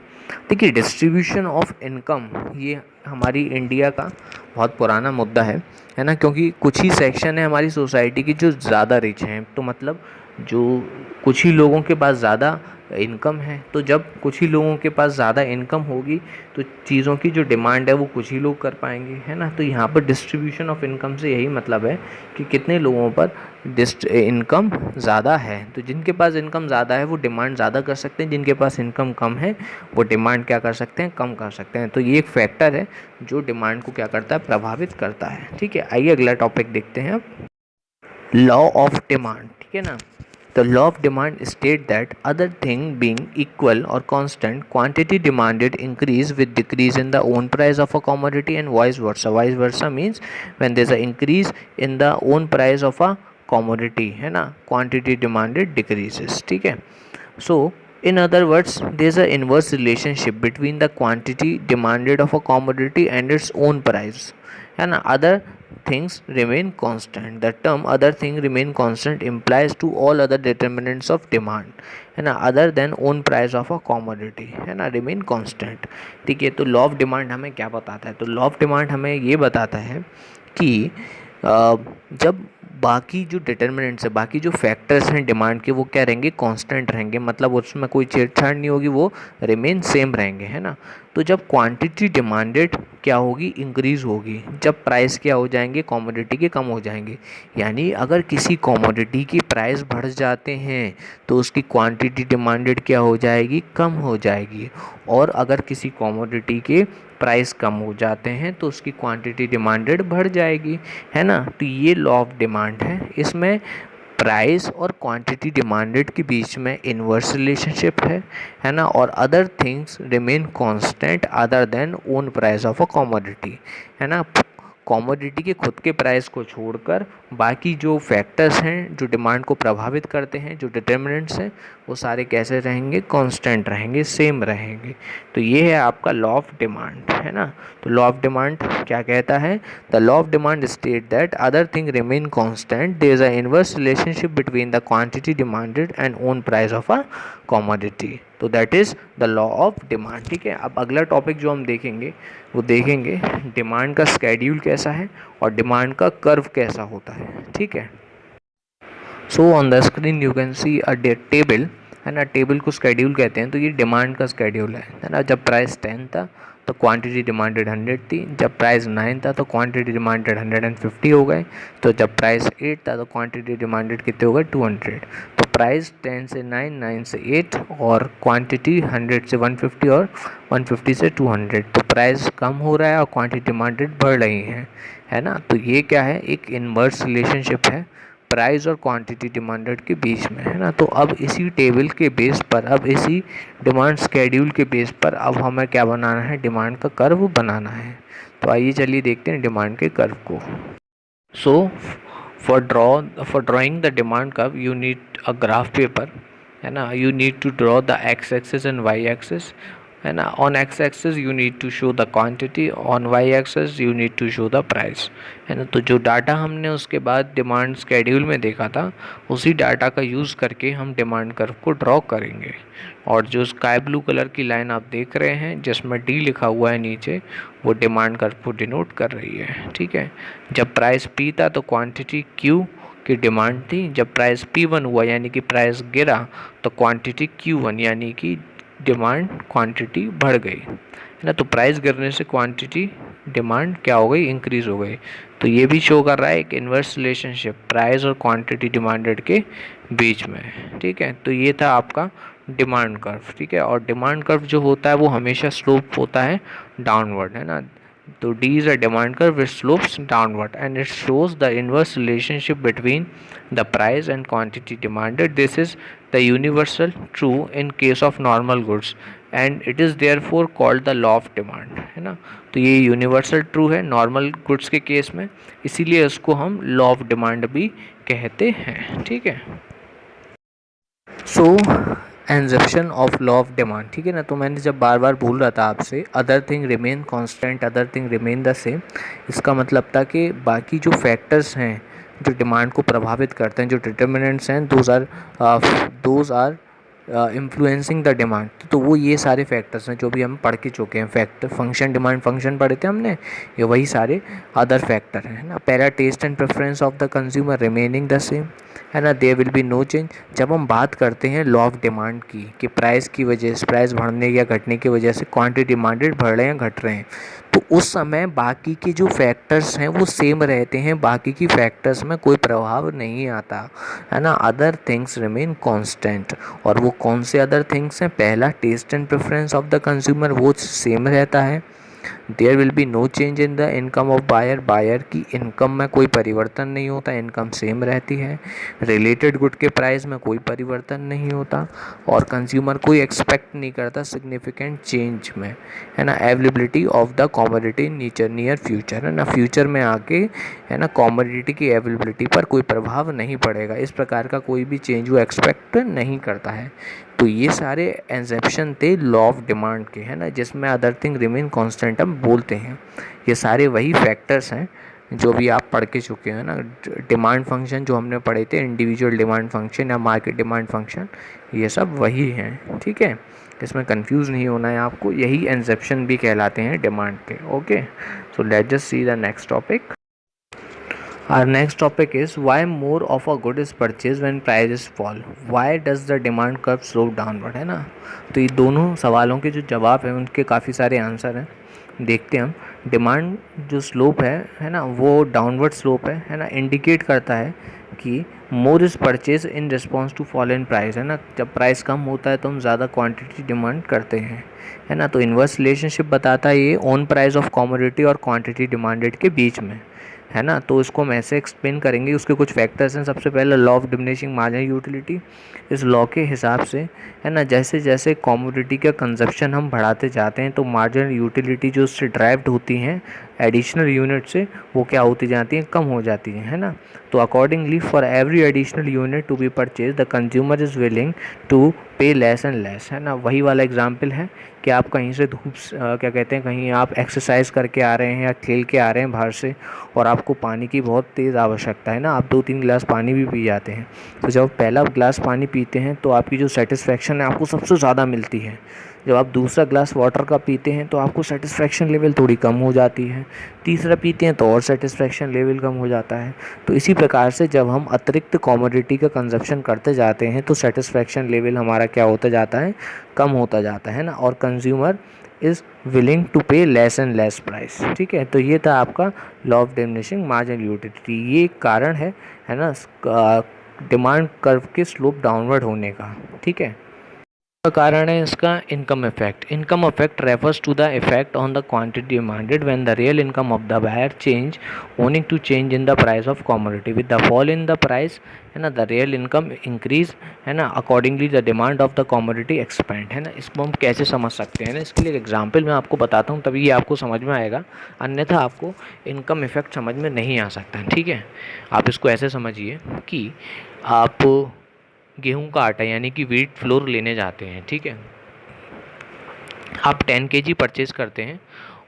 A: देखिए distribution of income ये हमारी India का बहुत पुराना मुद्दा है ना, क्योंकि कुछ ही सेक्शन है हमारी सोसाइटी की जो ज़्यादा रिच हैं, तो मतलब जो कुछ ही लोगों के पास ज़्यादा इनकम है, तो जब कुछ ही लोगों के पास ज़्यादा इनकम होगी तो चीज़ों की जो डिमांड है वो कुछ ही लोग कर पाएंगे, है ना। तो यहाँ पर डिस्ट्रीब्यूशन ऑफ इनकम से यही मतलब है कि कितने लोगों पर इनकम ज़्यादा है, तो जिनके पास इनकम ज़्यादा है वो डिमांड ज़्यादा कर सकते हैं, जिनके पास इनकम कम है वो डिमांड क्या कर सकते हैं, कम कर सकते हैं। तो ये एक फैक्टर है जो डिमांड को क्या करता है, प्रभावित करता है। ठीक है, आइए अगला टॉपिक देखते हैं अब, लॉ ऑफ डिमांड। ठीक है ना, the law of demand states that other thing being equal or constant, quantity demanded increase with decrease in the own price of a commodity and vice versa। Vice versa means when there is an increase in the own price of a commodity, है ना, quantity demanded decreases। ठीक है, so in other words there is an inverse relationship between the quantity demanded of a commodity and its own price, है ना। other things remain constant, the term other thing remain constant implies to all other determinants of demand, है ना, other than own price of a commodity, है ना, remain constant। ठीक है, तो law of demand हमें क्या बताता है, तो लॉ ऑफ डिमांड हमें ये बताता है कि जब बाकी जो डिटर्मिनेंट्स है, बाकी जो फैक्टर्स हैं डिमांड के, वो क्या रहेंगे, कांस्टेंट रहेंगे, मतलब उसमें कोई छेड़छाड़ नहीं होगी, वो रिमेन सेम रहेंगे, है ना। तो जब क्वांटिटी डिमांडेड क्या होगी, इंक्रीज़ होगी, जब प्राइस क्या हो जाएंगे, कमोडिटी के कम हो जाएंगे। यानी अगर किसी कमोडिटी की प्राइस बढ़ जाते हैं तो उसकी क्वांटिटी डिमांडेड क्या हो जाएगी, कम हो जाएगी, और अगर किसी कमोडिटी के प्राइस कम हो जाते हैं तो उसकी क्वांटिटी डिमांडेड बढ़ जाएगी, है ना। तो ये लॉ ऑफ डिमांड है, इसमें प्राइस और क्वांटिटी डिमांडेड के बीच में इन्वर्स रिलेशनशिप है ना, और other things remain constant other than own price of a commodity, है ना। कमोडिटी के खुद के प्राइस को छोड़कर बाकी जो फैक्टर्स हैं जो डिमांड को प्रभावित करते हैं, जो डिटर्मिनेंट्स हैं, वो सारे कैसे रहेंगे, कांस्टेंट रहेंगे, सेम रहेंगे। तो ये है आपका लॉ ऑफ डिमांड, है ना। तो लॉ ऑफ डिमांड क्या कहता है, the law of demand state that other thing remain constant, there is a inverse relationship between the quantity demanded and own price of a commodity. तो that is the law of demand. ठीक है, अब अगला topic जो हम देखेंगे वो देखेंगे डिमांड का स्केड्यूल कैसा है और डिमांड का कर्व कैसा होता है। ठीक है, so on the screen you can see a table, है ना। टेबल को स्केड्यूल कहते हैं, तो ये डिमांड का स्केड्यूल है ना। जब प्राइस 10 था तो क्वांटिटी डिमांडेड 100 थी, जब प्राइस 9 था तो क्वांटिटी डिमांडेड 150 हो गए, तो जब प्राइस 8 था तो क्वांटिटी डिमांडेड कितने हो गए 200। तो प्राइस 10 से 9, 9 से 8 और क्वांटिटी 100 से 150 और 150 से 200। तो प्राइस कम हो रहा है और क्वांटिटी डिमांडेड बढ़ रही है ना। तो ये क्या है, एक इन्वर्स रिलेशनशिप है प्राइस और क्वांटिटी डिमांडेड के बीच में, है ना। तो अब इसी टेबल के बेस पर, अब इसी डिमांड स्केड्यूल के बेस पर अब हमें क्या बनाना है, डिमांड का कर्व बनाना है। तो आइए चलिए देखते हैं डिमांड के कर्व को। So for drawing the demand curve you need a graph paper, है ना। You need to draw the X axis and Y axis, है ना। On X axis you need to show the quantity, on Y axis you need to show the price, है ना। तो जो data हमने उसके बाद डिमांड स्केड्यूल में देखा था उसी डाटा का यूज़ करके हम डिमांड कर्व को ड्रॉ करेंगे। और जो स्काई ब्लू कलर की लाइन आप देख रहे हैं जिसमें डी लिखा हुआ है नीचे, वो डिमांड कर्व को डिनोट कर रही है। ठीक है, जब प्राइस पी था तो क्वांटिटी क्यू की डिमांड थी, जब प्राइस P1 हुआ यानी कि प्राइस गिरा तो क्वांटिटी Q1 यानी कि डिमांड क्वांटिटी बढ़ गई, है ना। तो प्राइस गिरने से क्वांटिटी डिमांड क्या हो गई, इंक्रीज हो गई। तो ये भी शो कर रहा है एक इन्वर्स रिलेशनशिप प्राइस और क्वांटिटी डिमांडेड के बीच में। ठीक है, तो ये था आपका डिमांड कर्व। ठीक है, और डिमांड कर्व जो होता है वो हमेशा स्लोप होता है डाउनवर्ड, है ना। तो D is a demand curve which slopes downward and it shows the inverse relationship between the price and quantity demanded. This is the universal true in case of normal goods and it is therefore called the law of demand, है ना। तो ये universal true है normal goods के case में, इसीलिए इसको हम लॉ ऑफ डिमांड भी कहते हैं। ठीक है, सो एंजप्शन ऑफ लॉ ऑफ डिमांड। ठीक है ना, तो मैंने जब बार बार बोल रहा था आपसे other thing remain constant, other thing remain the same, इसका मतलब था कि बाकी जो फैक्टर्स हैं जो डिमांड को प्रभावित करते हैं, जो डिटर्मिनेंट्स हैं, those are influencing the demand. तो वो ये सारे फैक्टर्स हैं जो भी हम पढ़ के चुके हैं। फैक्टर फंक्शन, डिमांड फंक्शन पढ़े थे हमने, ये वही सारे अदर फैक्टर हैं ना। पहला taste and preference of the consumer remaining the same, है ना, there will be no change. जब हम बात करते हैं लॉ ऑफ डिमांड की कि प्राइस की वजह से, प्राइस बढ़ने या घटने की वजह से क्वांटिटी डिमांडेड बढ़ रहे हैं घट रहे हैं, तो उस समय बाकी के जो फैक्टर्स हैं वो सेम रहते हैं, बाकी की फैक्टर्स में कोई प्रभाव नहीं आता, है ना। Other things remain constant. और वो कौन से अदर थिंग्स हैं, पहला taste and preference of the consumer वो सेम रहता है। There will be no change in the income of buyer, buyer की इनकम में कोई परिवर्तन नहीं होता, इनकम सेम रहती है। रिलेटेड गुड के प्राइस में कोई परिवर्तन नहीं होता और कंज्यूमर कोई एक्सपेक्ट नहीं करता सिग्निफिकेंट चेंज में, है ना। Availability of the commodity near future, है ना, फ्यूचर में आके, है ना, कॉमोडिटी की अवेलेबिलिटी पर कोई प्रभाव नहीं पड़ेगा, इस प्रकार का कोई भी चेंज वो एक्सपेक्ट नहीं करता है। तो ये सारे एग्जेप्शन थे लॉ ऑफ डिमांड के, है ना, जिसमें अदर थिंग रिमेन कांस्टेंट हम बोलते हैं। ये सारे वही फैक्टर्स हैं जो भी आप पढ़ के चुके हैं ना। डिमांड फंक्शन जो हमने पढ़े थे, इंडिविजुअल डिमांड फंक्शन या मार्केट डिमांड फंक्शन, ये सब वही हैं। ठीक है, इसमें कंफ्यूज नहीं होना है आपको, यही एग्जेप्शन भी कहलाते हैं डिमांड के। Okay, so let's just see the next topic. Our next topic is why more of a good is purchased when prices fall. Why does the demand curve slope downward, है ना। तो ये दोनों सवालों के जो जवाब हैं उनके काफ़ी सारे आंसर हैं, देखते हैं हम। डिमांड जो स्लोप है ना, वो डाउनवर्ड स्लोप है ना, इंडिकेट करता है कि more is purchase in response to fall in price, है ना। जब प्राइस कम होता है तो हम ज़्यादा क्वांटिटी डिमांड करते हैं, है ना। तो इन्वर्स रिलेशनशिप बताता है ये ऑन प्राइस ऑफ कमोडिटी और क्वांटिटी डिमांडेड के बीच में, है ना। तो इसको हम ऐसे एक्सप्लेन करेंगे, उसके कुछ फैक्टर्स हैं। सबसे पहले law of diminishing marginal utility. इस लॉ के हिसाब से, है ना, जैसे जैसे कमोडिटी का कंजप्शन हम बढ़ाते जाते हैं तो मार्जिनल यूटिलिटी जो उससे ड्राइव्ड होती हैं
B: एडिशनल यूनिट से वो क्या होती जाती हैं, कम हो जाती हैं, है ना। तो accordingly for every additional unit to be purchase the consumer is willing to pay less and less, है ना। वही वाला एग्जाम्पल है कि आप कहीं से क्या कहते हैं, कहीं आप एक्सरसाइज करके आ रहे हैं या खेल के आ रहे हैं बाहर से, और आपको पानी की बहुत तेज़ आवश्यकता है ना, आप 2-3 गिलास पानी भी पी जाते हैं। तो जब पहला गिलास पानी पीते हैं तो आपकी जो सेटिस्फेक्शन है आपको सबसे ज़्यादा मिलती है। जब आप दूसरा ग्लास वाटर का पीते हैं तो आपको सेटिस्फेक्शन लेवल थोड़ी कम हो जाती है, तीसरा पीते हैं तो और सेटिस्फेक्शन लेवल कम हो जाता है। तो इसी प्रकार से जब हम अतिरिक्त कमोडिटी का कंजप्शन करते जाते हैं तो सेटिस्फेक्शन लेवल हमारा क्या होता जाता है, कम होता जाता है ना, और consumer is willing to pay less and less price. ठीक है, तो ये था आपका law of diminishing marginal utility. ये एक कारण है ना, डिमांड कर्व के स्लोप डाउनवर्ड होने का। ठीक है, का कारण है इसका income effect. Income effect refers to the effect on the quantity demanded when the real income of the buyer change owning to change in the price of commodity. With the fall in the price, है ना, the real income increase, है ना, accordingly the demand of the commodity expand, है ना। इसको हम कैसे समझ सकते हैं ना, इसके लिए एग्जाम्पल मैं आपको बताता हूँ, तभी ये आपको समझ में आएगा, अन्यथा आपको इनकम इफेक्ट समझ में नहीं आ सकता। ठीक है, आप इसको ऐसे समझिए कि आप गेहूं का आटा यानी कि व्हीट फ्लोर लेने जाते हैं। ठीक है, आप 10 kg परचेज़ करते हैं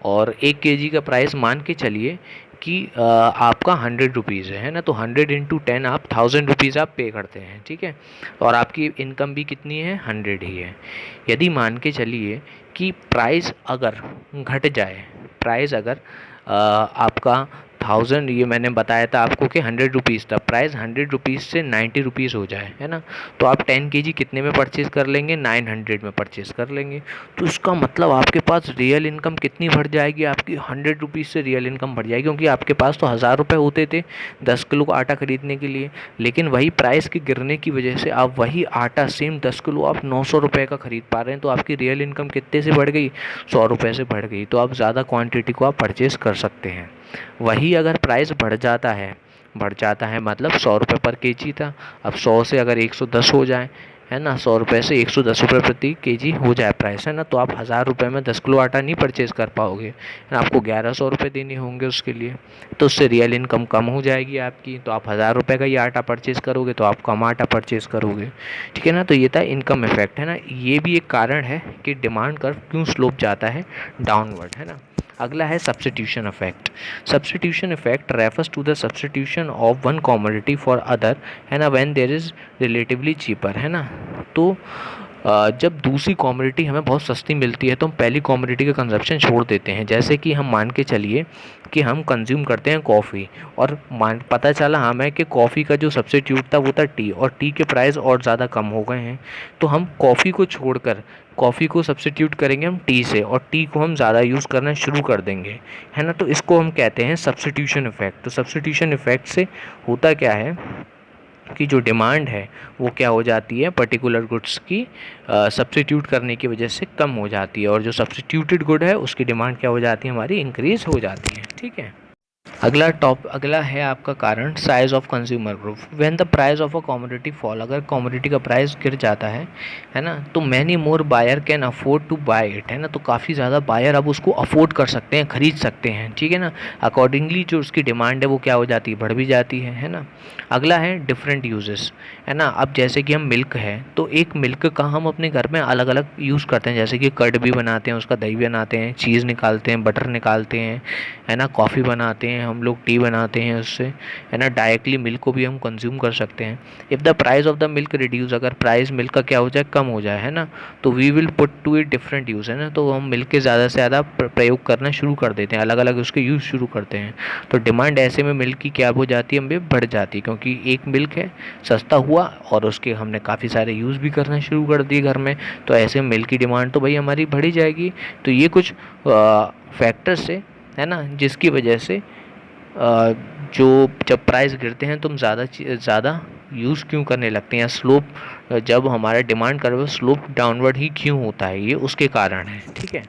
B: और 1 kg का प्राइस मान के चलिए कि आपका 100 रुपीज़ है ना, तो 100 इंटू 10 आप 1000 रुपीज़ आप पे करते हैं। ठीक है, और आपकी इनकम भी कितनी है, 100 ही है। यदि मान के चलिए कि प्राइस अगर घट जाए, प्राइस अगर आपका 1000, ये मैंने बताया था आपको कि 100 रुपीज़ था, प्राइस 100 रुपीज़ से 90 रुपीज़ हो जाए, है ना, तो आप 10 kg कितने में परचेज़ कर लेंगे, 900 में परचेज़ कर लेंगे। तो इसका मतलब आपके पास रियल इनकम कितनी बढ़ जाएगी, आपकी 100 रुपीज़ से रियल इनकम बढ़ जाएगी, क्योंकि आपके पास तो 1000 रुपये होते थे 10 किलो का आटा खरीदने के लिए, लेकिन वही प्राइस के गिरने की वजह से आप वही आटा सेम 10 किलो आप 900 रुपये का खरीद पा रहे हैं। तो आपकी रियल इनकम कितने से बढ़ गई, 100 रुपये से बढ़ गई। तो आप ज़्यादा क्वान्टिटी को आप परचेज़ कर सकते हैं। वही अगर प्राइस बढ़ जाता है मतलब 100 रुपये पर केजी था, अब 100 से अगर 110 हो जाए, है ना, 100 रुपये से 110 रुपये प्रति केजी हो जाए प्राइस, है ना, तो आप 1000 रुपये में 10 किलो आटा नहीं परचेज़ कर पाओगे, है ना, आपको 1100 रुपये देने होंगे उसके लिए। तो उससे रियल इनकम कम हो जाएगी आपकी, तो आप 1000 रुपये का ये आटा परचेज़ करोगे तो आप कम आटा परचेज़ करोगे। ठीक है ना, तो ये था इनकम इफेक्ट, है ना। ये भी एक कारण है कि डिमांड कर्व क्यों स्लोप जाता है डाउनवर्ड, है ना। अगला है substitution effect. Substitution effect refers to the substitution of one commodity for other, है ना, when there is relatively cheaper, है ना। तो जब दूसरी कमोडिटी हमें बहुत सस्ती मिलती है तो हम पहली कमोडिटी का कंजप्शन छोड़ देते हैं। जैसे कि हम मान के चलिए कि हम कंज्यूम करते हैं कॉफ़ी, और पता चला हमें कि कॉफ़ी का जो सब्स्टिट्यूट था वो था टी, और टी के प्राइस और ज़्यादा कम हो गए हैं, तो हम कॉफ़ी को छोड़कर कॉफ़ी को सब्स्टिट्यूट करेंगे हम टी से, और टी को हम ज़्यादा यूज़ करना शुरू कर देंगे, है ना। तो इसको हम कहते हैं सब्स्टिट्यूशन इफेक्ट। तो सब्स्टिट्यूशन इफेक्ट से होता क्या है कि जो डिमांड है वो क्या हो जाती है, पर्टिकुलर गुड्स की सब्स्टिट्यूट करने की वजह से कम हो जाती है, और जो सब्स्टिट्यूटेड गुड है उसकी डिमांड क्या हो जाती है, हमारी इंक्रीज़ हो जाती है। ठीक है, अगला है आपका कारण size of consumer group. When the price of a commodity fall, अगर कमोडिटी का प्राइस गिर जाता है ना, तो many more buyer can afford to buy it, है ना, तो काफ़ी ज़्यादा बायर अब उसको अफोर्ड कर सकते हैं, खरीद सकते हैं। ठीक है ना, अकॉर्डिंगली जो उसकी डिमांड है वो क्या हो जाती है, बढ़ भी जाती है ना। अगला है डिफरेंट यूजेस, है ना। अब जैसे कि हम मिल्क है, तो एक मिल्क का हम अपने घर में अलग अलग यूज़ करते हैं, जैसे कि कर्ड भी बनाते हैं, उसका दही बनाते हैं, चीज़ निकालते हैं, बटर निकालते हैं, है ना, कॉफ़ी बनाते हैं हम लोग, टी बनाते हैं उससे, है ना। डायरेक्टली मिल्क को भी हम कंज्यूम कर सकते हैं। If the price of the milk reduce, अगर प्राइस मिल्क का क्या हो जाए, कम हो जाए, है ना, तो we will put to it different use, है ना, तो हम मिल्क के ज़्यादा से ज़्यादा प्रयोग करना शुरू कर देते हैं, अलग अलग उसके यूज़ शुरू करते हैं। तो डिमांड ऐसे में मिल्क की क्या हो जाती है, हमें बढ़ जाती है, क्योंकि एक मिल्क है, सस्ता हुआ और उसके हमने काफ़ी सारे यूज़ भी करना शुरू कर दिए घर में, तो ऐसे में मिल्क की डिमांड तो भाई हमारी बढ़ी जाएगी। तो ये कुछ फैक्टर्स है ना, जिसकी वजह से जो जब प्राइस गिरते हैं तो हम ज़्यादा यूज़ क्यों करने लगते हैं, या स्लोप जब हमारा डिमांड कर्व स्लोप डाउनवर्ड ही क्यों होता है, ये उसके कारण है। ठीक है।